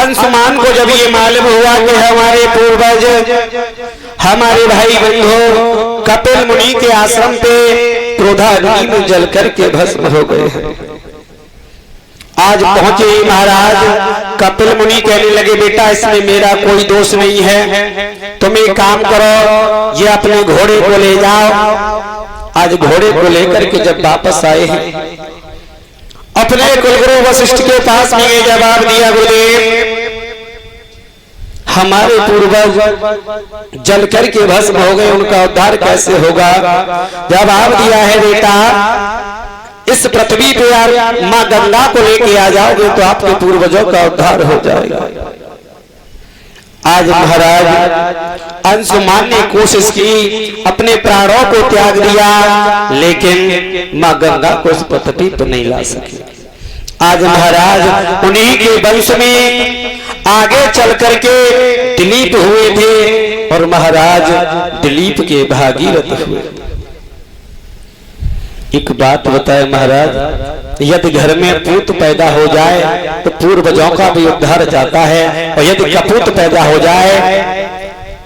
अंशुमान को जब ये मालूम हुआ कि हमारे पूर्वज हमारे भाई बंधु कपिल मुनि के आश्रम पे क्रोधाग्नि में जल करके भस्म हो गए हैं, आज पहुंचे महाराज कपिल मुनि कहने लगे बेटा इसमें मेरा कोई दोष नहीं है, तुम एक काम करो ये अपने घोड़े को ले जाओ। आज घोड़े को लेकर के जब वापस आए हैं अपने कुलगुरु वशिष्ठ के पास में ये जवाब दिया, गुरुदेव हमारे पूर्वज जल करके भस्म हो गए, उनका उद्धार कैसे होगा। जवाब दिया है बेटा इस पृथ्वी पे आप माँ गंगा को लेके आ जाओगे तो आपके पूर्वजों का उद्धार हो जाएगा। आज महाराज अंशुमान ने कोशिश की, अपने प्राणों को त्याग दिया, लेकिन माँ गंगा को इस पृथ्वी पर नहीं ला सके। आज महाराज उन्हीं के वंश में आगे चल करके दिलीप हुए थे और महाराज दिलीप के भागीरथ हुए। एक बात बताए महाराज, यदि घर में पूत पैदा हो जाए तो पूर्वजों का भी उद्धार जाता है, और यदि कपूत पैदा हो जाए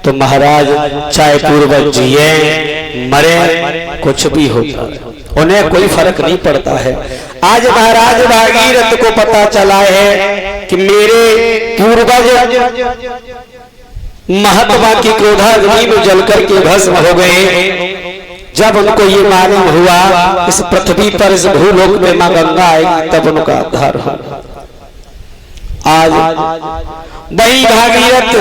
तो महाराज चाहे पूर्वज जिए मरे कुछ भी होता है, उन्हें कोई फर्क नहीं पड़ता है। आज महाराज भागीरथ को पता चला है कि मेरे पूर्वज महात्मा की क्रोधाग्नि में जल करके भस्म हो गए। जब उनको ये मालूम हुआ इस पृथ्वी पर इस भूलोक में मां गंगा आएगी तब उनका उद्धार हो। आज वही भागीरथ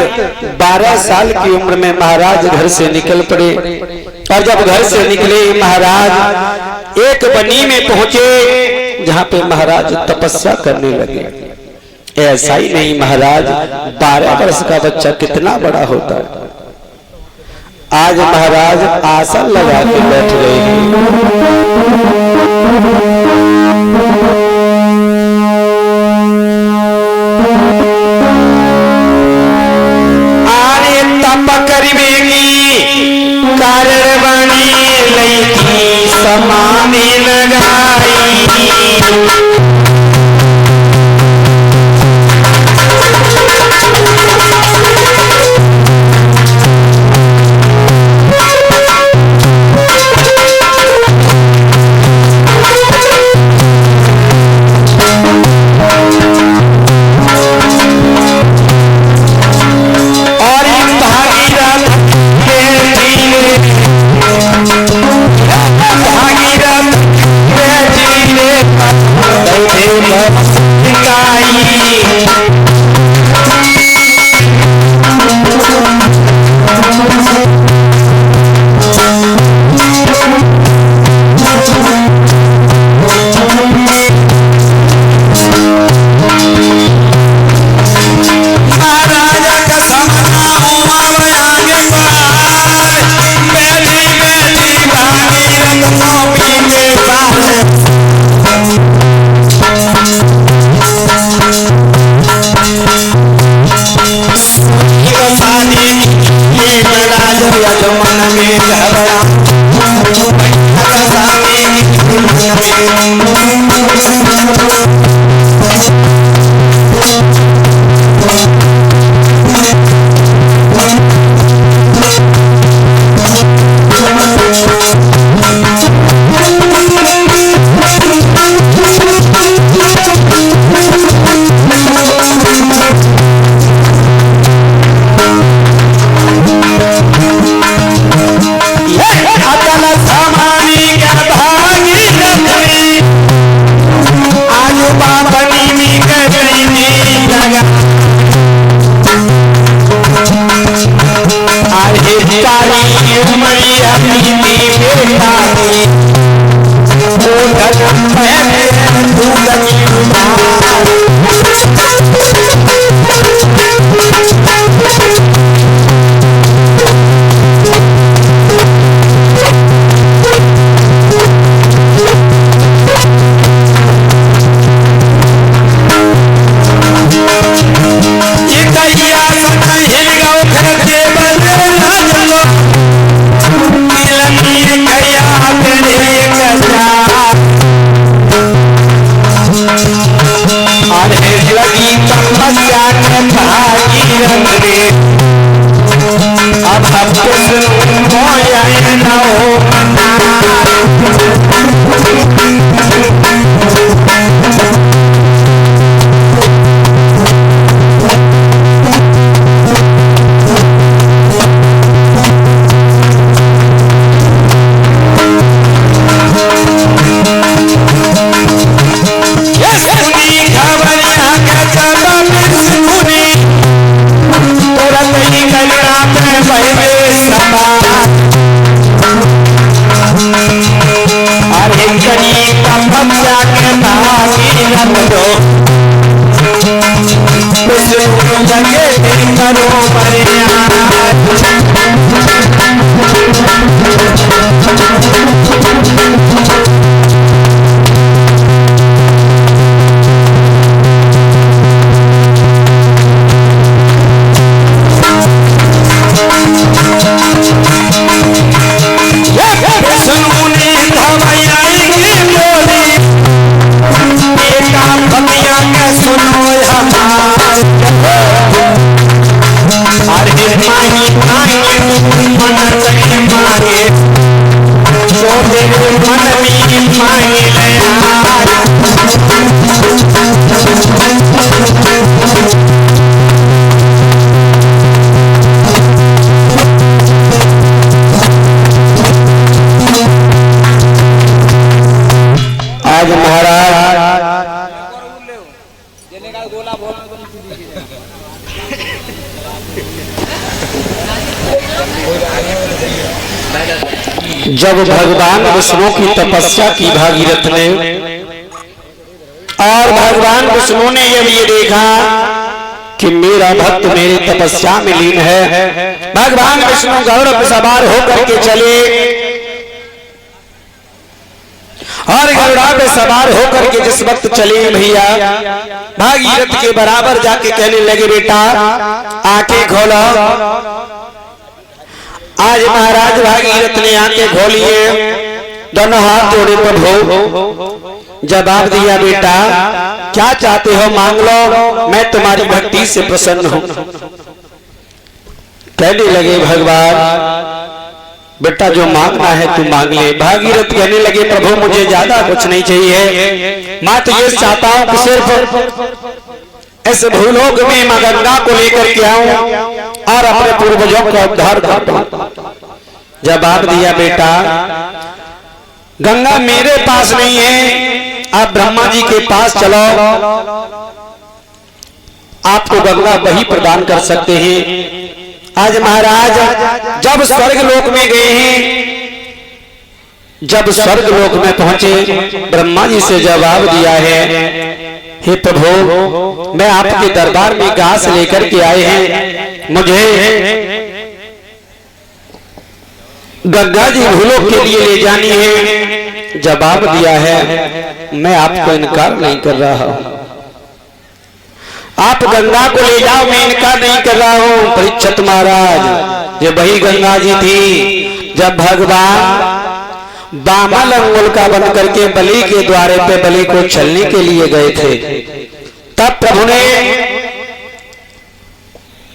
12 साल की उम्र में महाराज घर से निकल पड़े, और जब घर से निकले महाराज एक बनी में पहुंचे जहां पे महाराज तपस्या करने लगे। ऐसा ही नहीं महाराज 12 वर्ष का बच्चा कितना बड़ा होता है। आज महाराज आसन लगा के बैठ गए हैं। आरे तप करिबेगी कारण बनी लईकी समाने लगाई। लगी तपस्या जाके भागीरथ रे अब न हो जब भगवान विष्णु की तपस्या की भागीरथ ने और भगवान विष्णु ने जब ये देखा कि मेरा भक्त मेरी तपस्या में लीन है, भगवान विष्णु गरुड़ पर सवार होकर के चले और गरुड़ा पे सवार होकर के जिस वक्त चले भैया भागीरथ के बराबर जाके कहने लगे बेटा आंखें खोलो। आज महाराज भागीरथ ने आंखें खोलिए, दोनों हाथ जोड़े प्रभु जवाब दिया बेटा क्या चाहते हो मांग लो, मैं तुम्हारी भक्ति से प्रसन्न हूं। कहने लगे भगवान बेटा जो मांगना है तू मांग ले। भागीरथ कहने लगे प्रभु मुझे ज्यादा कुछ नहीं चाहिए, मैं तो ये चाहता हूं कि सिर्फ इस भूलोक में मां गंगा को लेकर के आऊं और अपने पूर्वजों का उद्धार कर दूं। जवाब दिया बेटा गंगा मेरे पास नहीं है, आप ब्रह्मा जी के पास चलो, आपको गंगा वही प्रदान कर सकते हैं। आज महाराज जब स्वर्ग लोक में गए हैं, जब स्वर्ग लोक में पहुंचे ब्रह्मा जी से जवाब दिया है हे प्रभु मैं आपके दरबार में घास लेकर के आए हैं, मुझे गंगा जी भूलोक के लिए ले जानी है। जवाब दिया है मैं आपको इनकार नहीं कर रहा हूं, आप गंगा को ले जाओ मैं इनकार नहीं कर रहा हूं। परीक्षित महाराज ये वही गंगा जी थी जब भगवान बामल अंगुल का बन करके बलि के द्वारे पे बलि को छलने के लिए गए थे, तब प्रभु ने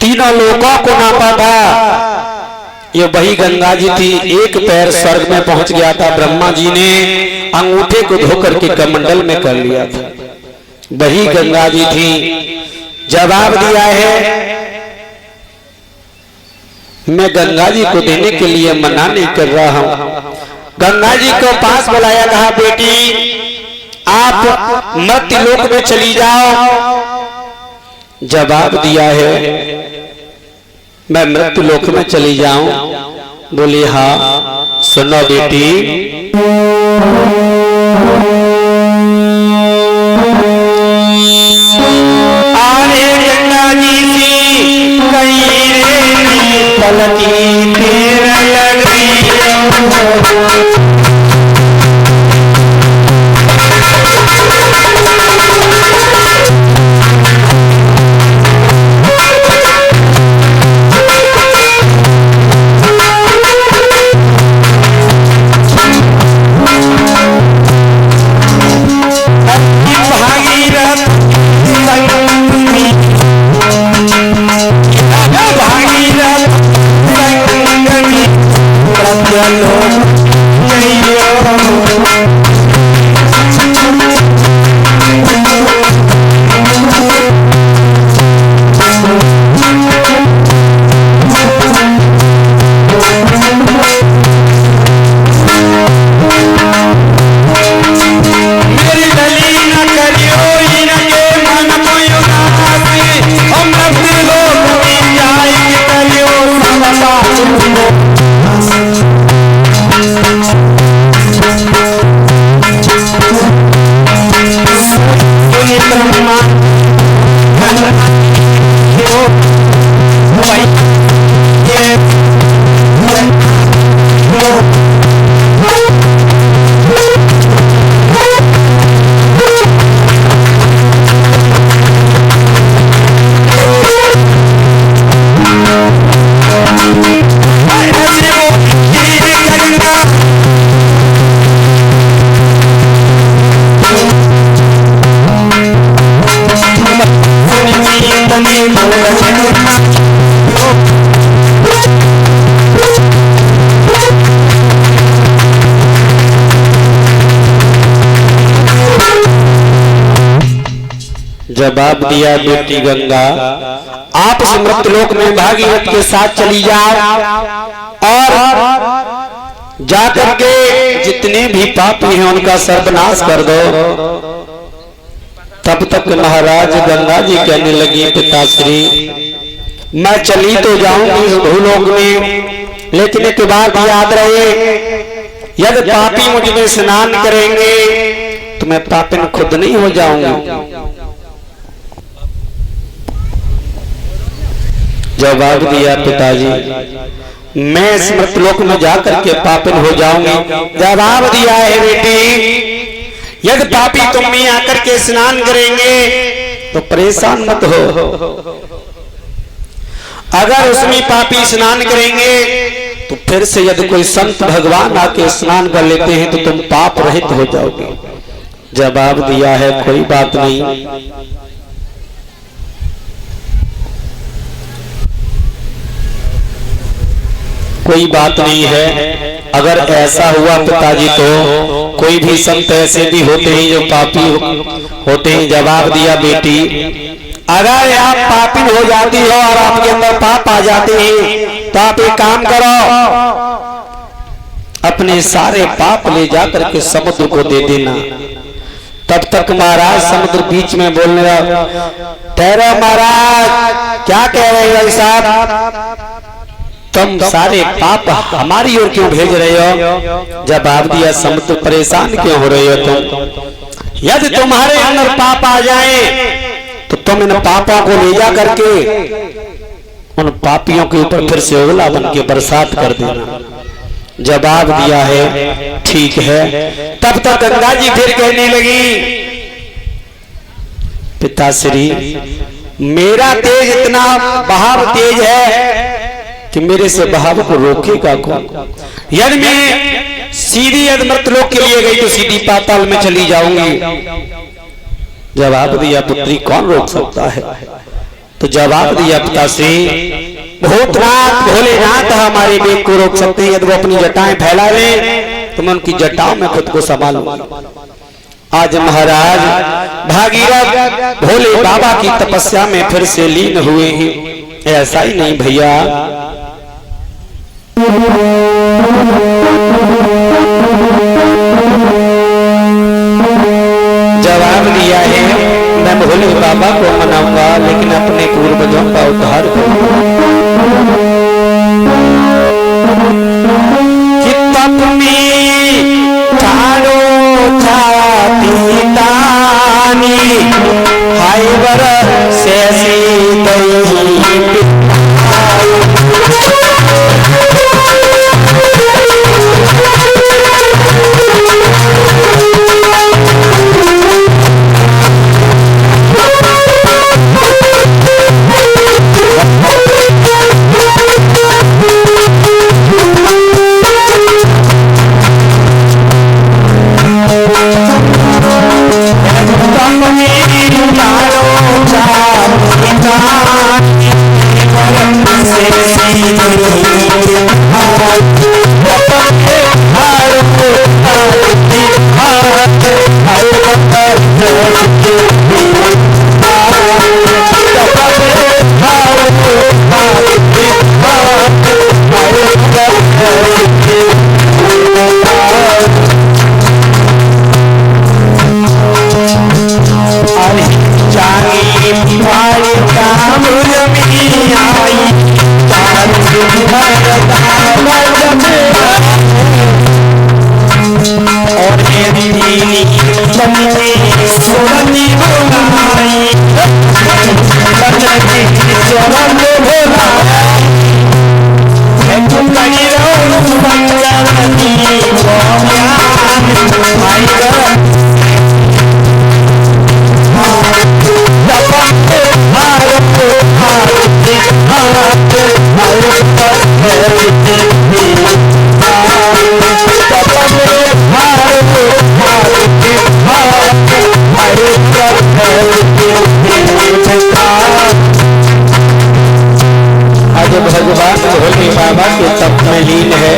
तीनों लोकों को नापा था। ये वही गंगा जी थी, एक पैर स्वर्ग में पहुंच गया था, ब्रह्मा जी ने अंगूठे को धोकर के कमंडल में कर लिया था, वही गंगा जी थी। जवाब दिया है मैं गंगा जी को देने के लिए मना नहीं कर रहा हूं। गंगा जी को पास बुलाया, कहा बेटी आप मर्त्य लोक में चली जाओ। जवाब दिया है मैं मृत्यु लोक में चली जाऊं। बोली हाँ सुनो बेटी आरे गंगा जी की कहीं रे पलकी तेरा लग गई। भागीरथ जितने जवाब दिया बेटी गंगा, आप इस मृतलोक में भागीरथ के साथ चली जाओ और जाकर के जितने भी पापी हैं उनका सर्वनाश कर दो। तब तक महाराज गंगा जी कहने लगी, पिताश्री मैं चली तो जाऊंगी इस भूलोक में, लेकिन एक बात याद रहे, यदि पापी मुझ में स्नान करेंगे तो मैं पापिन खुद नहीं हो जाऊंगी। जवाब दिया, पिताजी मैं इस मृतलोक में जाकर के पापिन हो जाऊंगी। जवाब दिया है बेटी, यदि पापी तुम में आकर के स्नान करेंगे तो परेशान मत हो, अगर उसमें पापी स्नान करेंगे तो फिर से यदि कोई संत भगवान आके स्नान कर लेते हैं तो तुम पाप रहित हो जाओगे। जवाब दिया है, कोई बात नहीं, कोई बात नहीं है। अगर ऐसा हुआ पिताजी तो कोई भी संत ऐसे भी होते हैं जो पापी होते हैं। जवाब दिया, बेटी अगर आप पापी हो जाती हो और आपके अंदर पाप आ जाते हैं तो आप एक काम करो, अपने सारे पाप ले जाकर के समुद्र को दे देना। तब तक महाराज समुद्र बीच में बोलने लगा, ठहरो महाराज, क्या कह रहे हो साहब, तुम सारे पाप हमारी ओर क्यों भेज रहे हो। जवाब दिया, समुद्र परेशान क्यों हो रहे हो तुम, यदि तुम्हारे अंदर पाप आ जाए तो तुम इन पापों को ले जा करके उन पापियों के ऊपर फिर से ओला बन के बरसात कर देना। जवाब दिया है, ठीक है। तब तक गंगा जी फिर कहने लगी, पिताश्री मेरा तेज इतना बहाव तेज है कि मेरे से बहाव को रोकेगा कौन। यदि मैं सीधी मृतलोक के लिए गई तो सीधी पाताल में चली जाऊंगी। जवाब दिया, पुत्री कौन रोक सकता है। तो जवाब दिया, पिताश्री भूतनाथ भोलेनाथ हमारे वेग को रोक सकते हैं, यदि वो अपनी जटाएं फैला लें तो मैं उनकी जटाओं में खुद को संभालूंगा। आज महाराज भागीरथ भोले बाबा की तपस्या में फिर से लीन हुए हैं। ऐसा ही नहीं भैया, जवाब दिया है, मैं भोले बाबा को मनाऊंगा लेकिन अपने पूर्वजों का उद्धार करूंगा। कि तप में ठाड़ो छाती तानी हाय वर से भगवान भोले बाबा के तप में लीन है,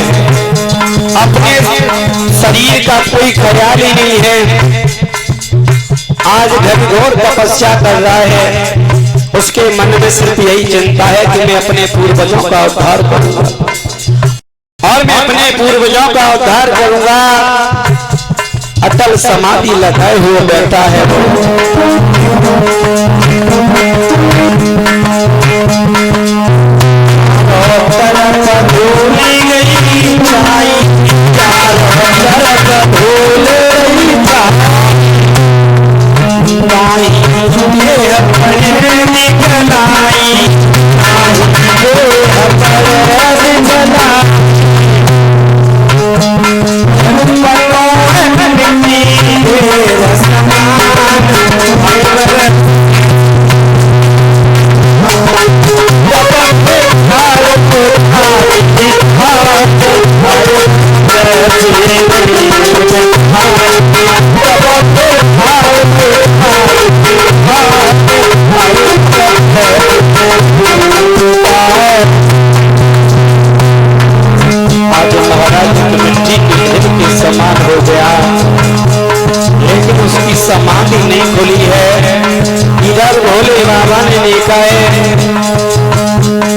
अपने शरीर का कोई ख्याल ही नहीं है। आज घनघोर तपस्या कर रहा है, उसके मन में सिर्फ यही चिंता है कि मैं अपने पूर्वजों का उद्धार करूंगा और मैं अपने पूर्वजों का उद्धार करूंगा। अटल समाधि लगाए हुए बैठा है वो। भूली गई चाई भूल समान हो गया, लेकिन उसकी समाधि नहीं खुली है। इधर भोले बाबा ने देखा है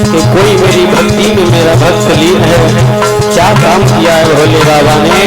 कि कोई मेरी भक्ति में मेरा भक्त लीन है। क्या काम किया है भोले बाबा ने?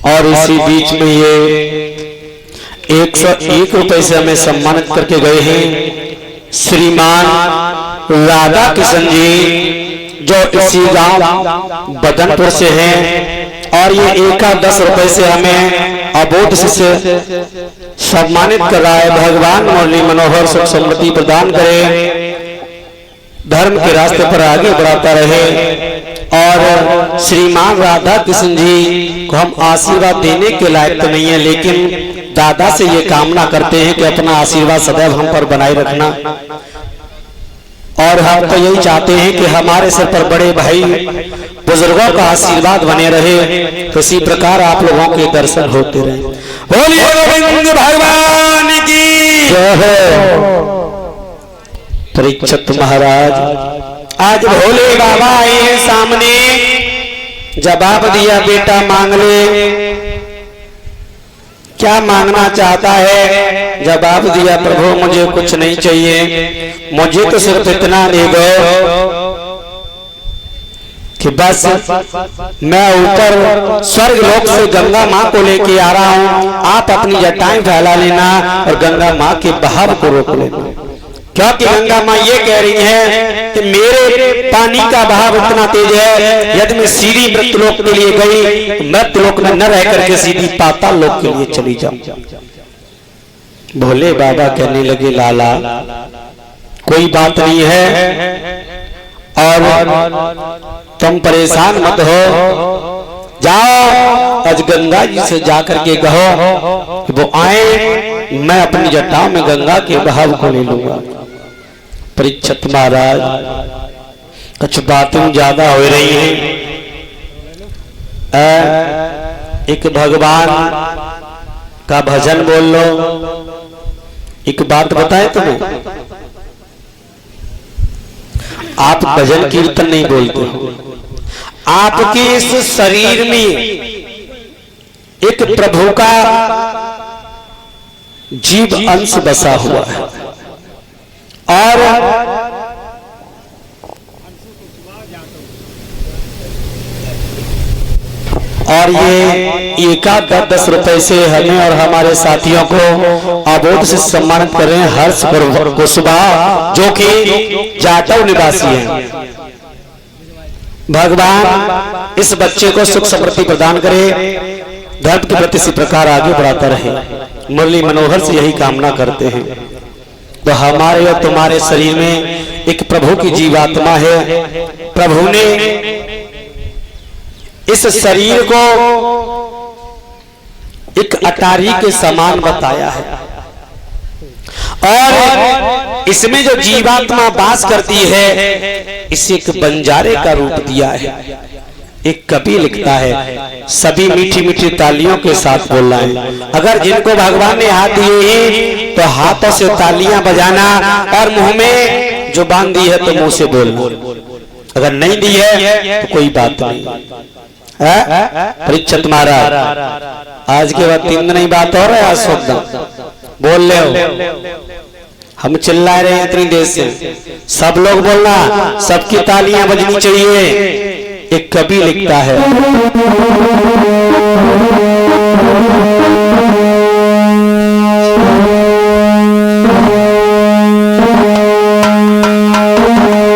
और इसी बीच में ये 101 रुपए से हमें सम्मानित करके गए हैं श्रीमान राधा किशन जी, जो इसी गांव बदनपुर से हैं। और ये 10 रुपए से हमें अबोध से सम्मानित कर रहा है। भगवान मुरली मनोहर सुख समृद्धि प्रदान करे, धर्म के रास्ते पर आगे बढ़ाता रहे। और श्रीमान राधा कृष्ण जी को हम आशीर्वाद देने के लायक तो नहीं है, लेकिन दादा से ये कामना करते हैं कि अपना आशीर्वाद सदैव हम पर बनाए रखना। और हम तो यही चाहते हैं कि हमारे सर पर बड़े भाई बुजुर्गों का आशीर्वाद बने रहे, तो इसी प्रकार आप लोगों के दर्शन होते रहे। बोलिए गोविंद भगवान की जय। परीक्षित महाराज आज भोले बाबा आए हैं सामने, जवाब दिया बेटा मांग ले। क्या मांगना चाहता है? जवाब दिया, प्रभु मुझे कुछ नहीं चाहिए, मुझे तो सिर्फ इतना दे दो कि बस मैं ऊपर स्वर्ग लोक से गंगा माँ को लेके आ रहा हूँ, आप अपनी जटाएं फैला लेना और गंगा माँ के बहाव को रोक लेना। क्योंकि गंगा माँ ये कह रही है कि मेरे पानी का बहाव इतना तेज है, यदि मैं सीधी मृत्युलोक के लिए गई तो मृत्युलोक में न रह करके सीधी पाताल लोक के लिए चली जाऊं। भोले बाबा कहने लगे, लाला कोई बात नहीं है और तुम परेशान मत हो, जाओ आज गंगा जी से जाकर के कहो कि वो आए, मैं अपनी जटाओं में गंगा के बहाव को ले लूंगा। परीक्षित महाराज, कुछ बातें ज्यादा हो रही हैं, एक भगवान का भजन बोल लो। एक बात बताए तुम्हें, आप भजन कीर्तन नहीं बोलते, आपके इस शरीर में एक प्रभु का जीव अंश बसा हुआ है और ये एकाध 10 रुपए से हमें और हमारे साथियों को अबोध से सम्मानित कर रहे हैं हर्ष कुशवाहा, जो कि जाटव निवासी हैं। भगवान इस बच्चे को सुख समृद्धि प्रदान करे, धर्म के प्रति इसी प्रकार आगे बढ़ाता रहे, मुरली मनोहर से यही कामना करते हैं। तो हमारे और तुम्हारे शरीर में एक प्रभु की जीवात्मा है, प्रभु ने इस शरीर को एक अटारी के समान बताया है और इसमें जो जीवात्मा वास करती है इसे एक बंजारे का रूप दिया है। एक कवि लिखता है, सभी मीठी मीठी तालियों के साथ बोल रहे हैं। अगर जिनको भगवान ने हाथ दिए हैं तो हाथों से तालियां बजाना और मुंह में जो बांध दी है तो मुंह से बोलना, अगर नहीं दी है तो कोई बात नहीं। परीक्षित महाराज, आज के बाद 3 दिन ही बात हो रहा है, आज शब्द बोल ले हो। हम चिल्ला रहे हैं इतनी देर से, सब लोग बोलना, सबकी तालियां बजनी चाहिए। एक कवि लिखता है,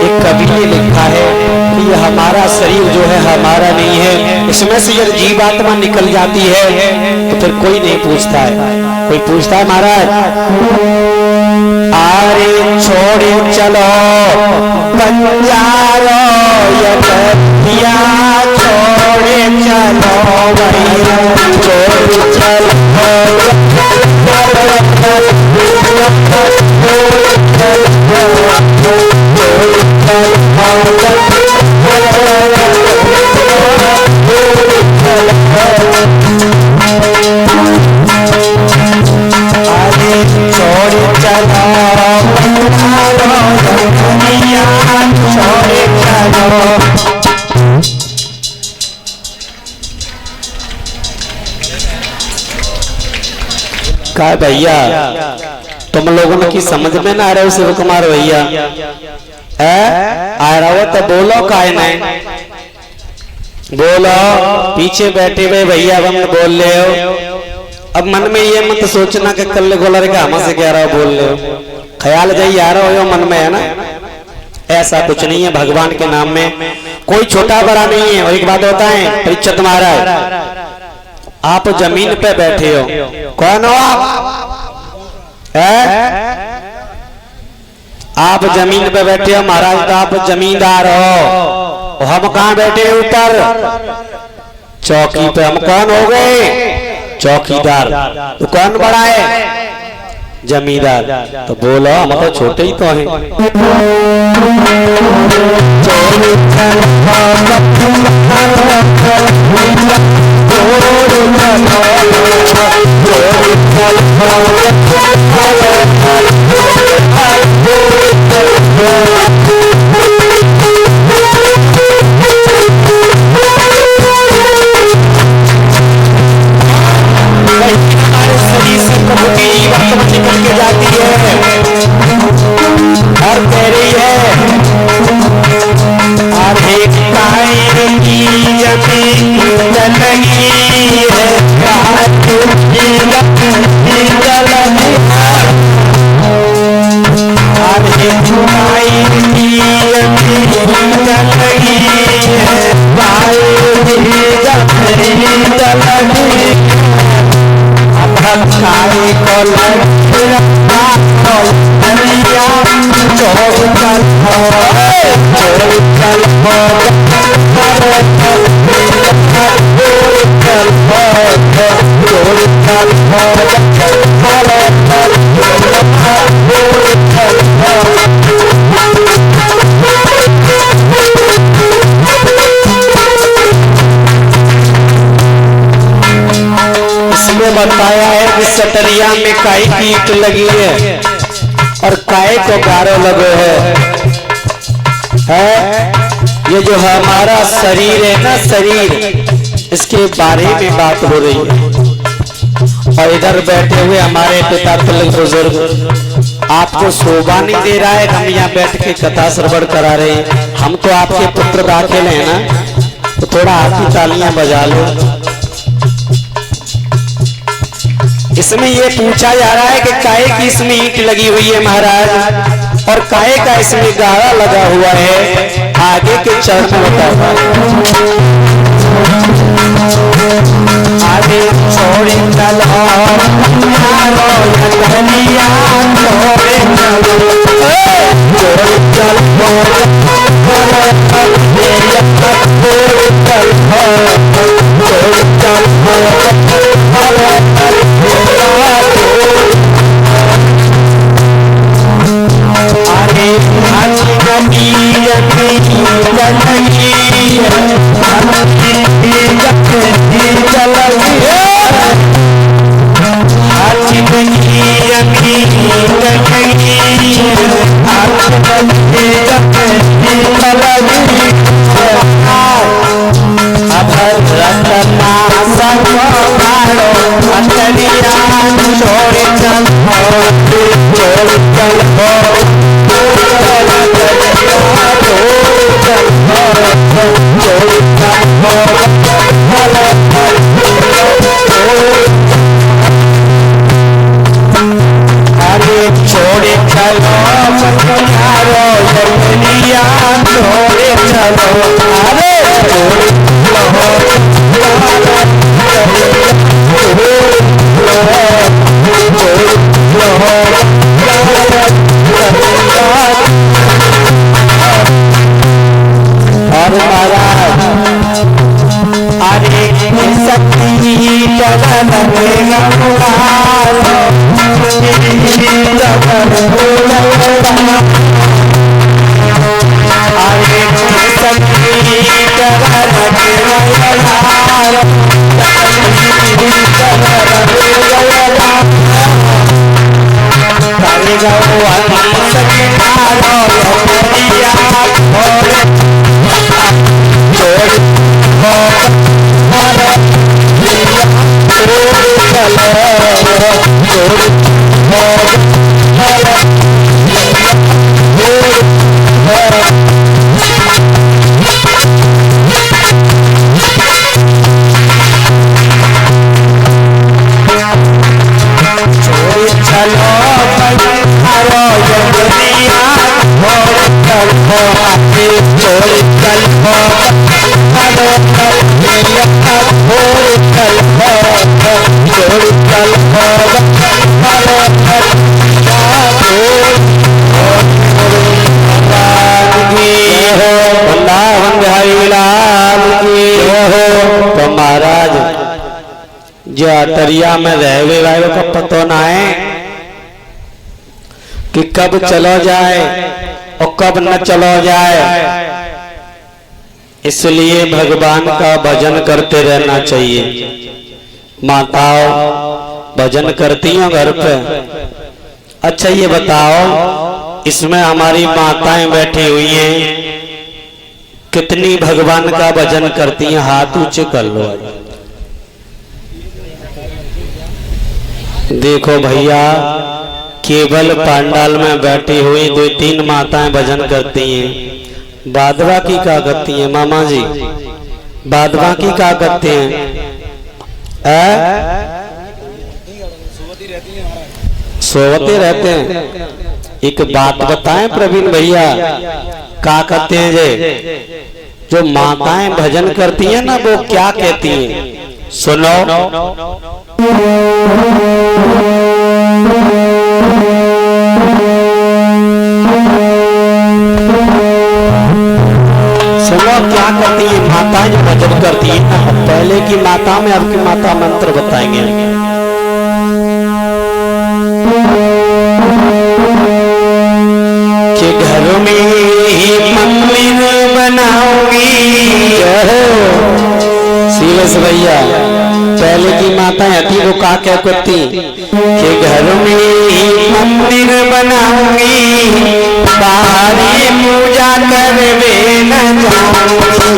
एक कवि ने लिखा है कि ये हमारा शरीर जो है हमारा नहीं है, इसमें से जब जीवात्मा निकल जाती है तो फिर कोई नहीं पूछता है। कोई पूछता है महाराज, आरे छोड़े चलो बंजारो यदिया, छोड़े चलो भैया, छोड़े चलो का भैया तुम लोगों की समझ में ना आ रहे हो शिव कुमार भैया, आ रहा हो तो बोलो, काहे नहीं बोलो। पीछे बैठे हुए भैया हम बोल रहे हो, अब मन में ये मत सोचना कि कल गोलर का हम से कह रहा हो बोल रहे हो, ख्याल जाइए आ रहा हो मन में, है ना। ऐसा कुछ नहीं है, भगवान के नाम में कोई छोटा बड़ा नहीं है। और एक बात होता है परीक्षित महाराज, आप जमीन पे बैठे हो, कौन हो आप जमीन पे बैठे हो महाराज, तो आप जमींदार हो। हम कहाँ बैठे ऊपर चौकी पे, हम कौन हो गए? चौकीदार। तो कौन बड़ा है? जमींदार। तो बोलो हम तो छोटे ही तो हैं। हमारे प्रभु की जीवात्मा निकल के जाती है और कह रही है आधे काय की जमीन लगी है बताया है कि सटरिया में काई की ईंट लगी है और काय को गारो लगे है ये जो हमारा शरीर है ना शरीर इसके बारे में बात हो रही है। और इधर बैठे हुए हमारे पिता तिलक बुजुर्ग आपको शोभा नहीं दे रहा है, हम यहाँ बैठ के कथा श्रवण करा रहे हैं। हम तो आपके पुत्र दाखिल हैं ना, तो थोड़ा हाथ की तालियां बजा लो। इसमें ये पूछा जा रहा है कि काहे की इसमें ईंट लगी हुई है महाराज और काहे का इसमें गारा लगा हुआ है, आगे के चरण में बताओ। आगे छोड़े चलो अटरिया में रहवे वालों का पता ना है कि कब चलो जाए और कब न चलो जाए, इसलिए भगवान का भजन करते रहना चाहिए। माताओं भजन करती हो घर पे? अच्छा ये बताओ, इसमें हमारी माताएं बैठी हुई हैं, कितनी भगवान का भजन करती हैं? हाथ ऊंचे कर लो। देखो भैया, केवल पंडाल में बैठी हुई 2-3 माताएं भजन करती हैं, बादवा की क्या करती हैं मामा जी? बादवा की क्या करते हैं? सोवते रहते हैं। एक बात बताएं प्रवीण भैया, क्या कहते हैं जे जो माताएं भजन करती हैं ना, वो क्या कहती हैं? सुनो। सुनो क्या करती है माताएं जो भजन करती है ना। पहले की माता में अब की माता मंत्र बताएंगे। कि घरों में ही मंदिर बनाओगी। सीरियस भैया, पहले की माताएं थी वो का क्या करती कि घरों में ही मंदिर बनाऊंगी, बाहरी पूजा करवे न जाऊंगी।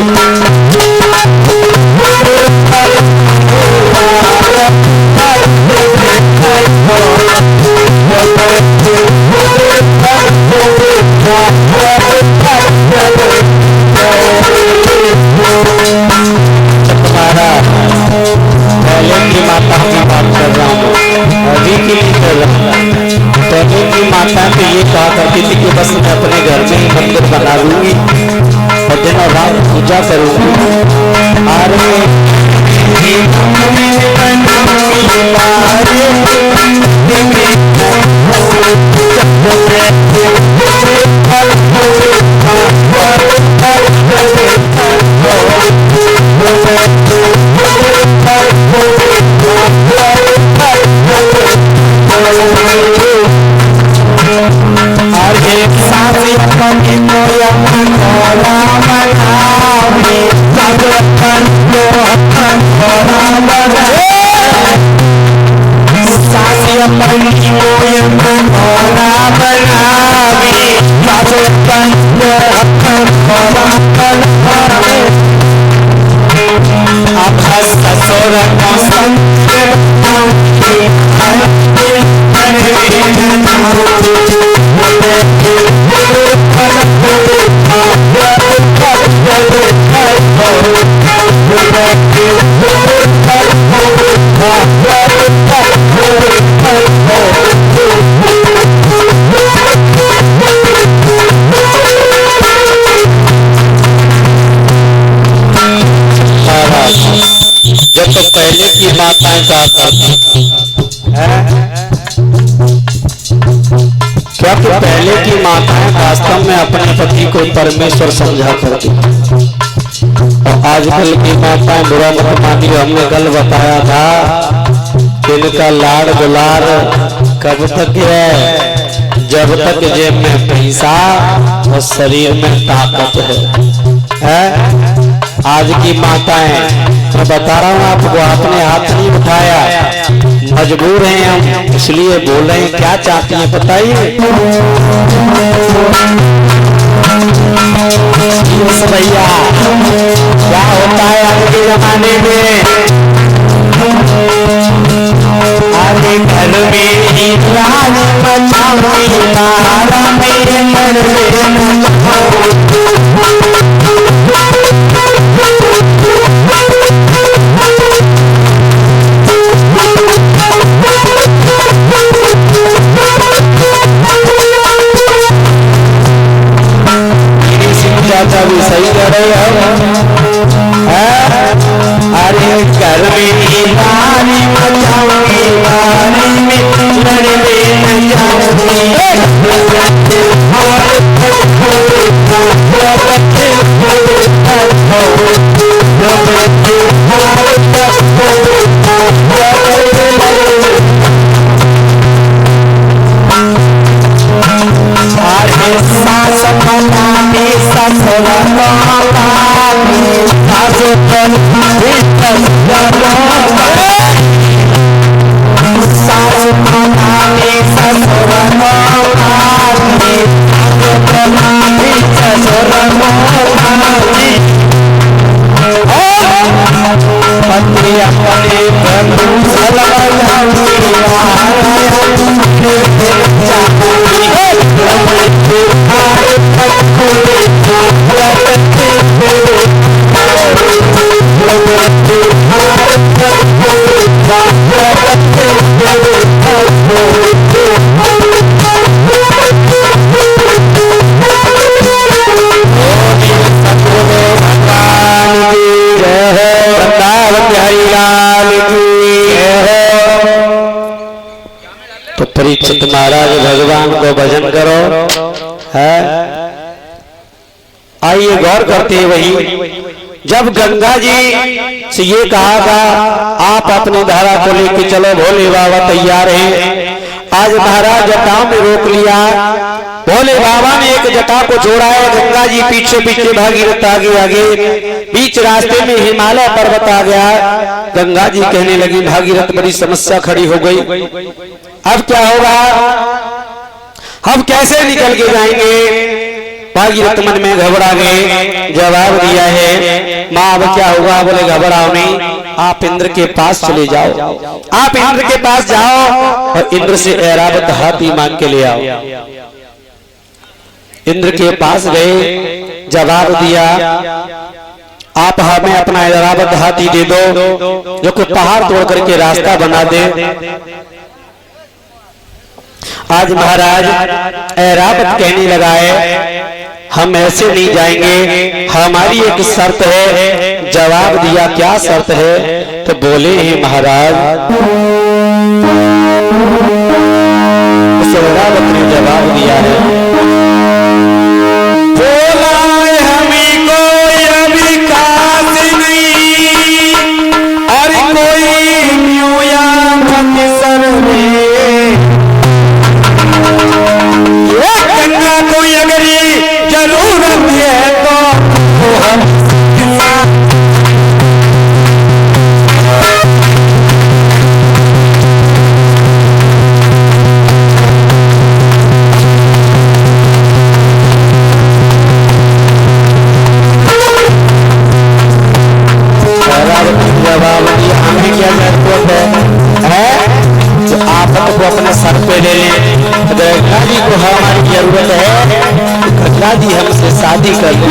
पहले की माता की बात कर रहा हूँ, अभी की नहीं कर रहा। पहले की माता तो ये कहा करती थी कि बस मैं अपने घर में ही मंदिर बना लूंगी और दिन और रात पूजा करूंगी। जब तो पहले की माताएं कहा करती क्या तो पहले की माताएं वास्तव में अपने पति को परमेश्वर समझा करती, और आजकल की माताएं बुरा मत मानिए, हमने कल बताया था कि इनका लाड़ दुलार कब तक है? जब तक जेब में पैसा और शरीर में ताकत है। आज की माताएं, मैं बता रहा हूँ आपको, आपने हाथ नहीं उठाया, मजबूर हैं हम इसलिए बोल रहे हैं। क्या चाहती हैं बताइए भैया? क्या होता है आज के जमाने में? आगे घर में ही राज बचाओ, तारा मेरे मन में चाचा भी सही कह रहे हैं। अरे घर में ही रानी बचाऊंगी, रानी में लड़ने न जाऊंगी। तो परीक्षित महाराज भगवान को भजन करो है। आइए गौर करते हैं, वही जब गंगा जी से ये कहा था आप अपनी धारा को लेके चलो, भोले बाबा तैयार हैं। आज महाराज जटाओं में रोक लिया, भोले बाबा ने एक जटा को छोड़ा है, गंगा जी पीछे पीछे, भागीरथ आगे आगे, बीच रास्ते में हिमालय पर्वत आ गया। गंगा जी कहने लगी भागीरथ बड़ी समस्या खड़ी हो गई, अब क्या होगा, हम कैसे निकल के जाएंगे। भागीरथ मन में घबरा गए, जवाब दिया है माँ अब क्या होगा। बोले घबराओ नहीं, आप इंद्र के पास चले जाओ, आप इंद्र के पास जाओ और इंद्र से ऐरावत हाथी मांग के ले आओ। इंद्र के पास गए, जवाब दिया आप हमें अपना ऐरावत हाथी दे दो जो कोई पहाड़ तोड़ करके रास्ता बना दे। आज महाराज ऐरावत कहने लगा है हम ऐसे नहीं जाएंगे, हमारी एक शर्त है। जवाब दिया क्या शर्त है, तो बोले हैं महाराज, ऐरावत ने जवाब दिया है, बोला हमें कोई अभी काश नहीं, अरे कोई क्यों या सर में गंगा कोई अगर जरूरत है तो हम जवाब दिया हमें क्या जरूरत है, आफत को अपने सर पे ले लें। गंगा जी को हमारी जरूरत है, गंगा जी हमसे शादी कर ले।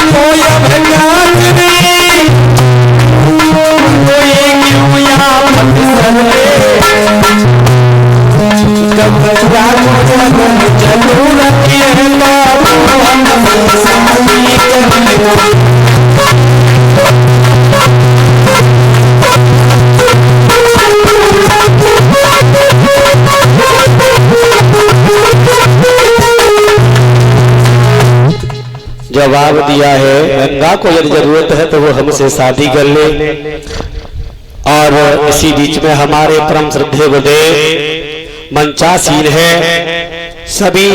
कोई अभ्यास नहीं, कोई क्यों यहाँ जरूरत जवाब दिया है गंगा को यदि जरूरत है तो वो हमसे शादी कर ले। और इसी बीच में हमारे परम श्रद्धेय गुरुदेव मंचासीन है, सभी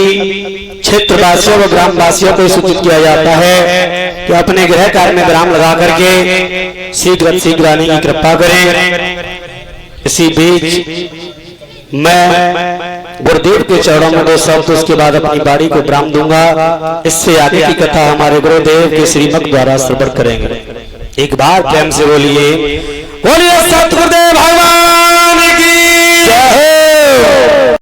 क्षेत्रवासियों व ग्रामवासियों को सूचित किया जाता है कि अपने गृह कार्य में विराम लगा करके शीघ्र शीघ्र आने की कृपा करें। इसी बीच मैं गुरुदेव के चरणों में 2 शब्द, उसके बाद अपनी बाड़ी को विराम दूंगा। इससे आगे की कथा हमारे गुरुदेव के श्रीमत द्वारा श्रवण करेंगे। एक बार प्रेम से बोलिए, बोलिए सतगुरुदेव।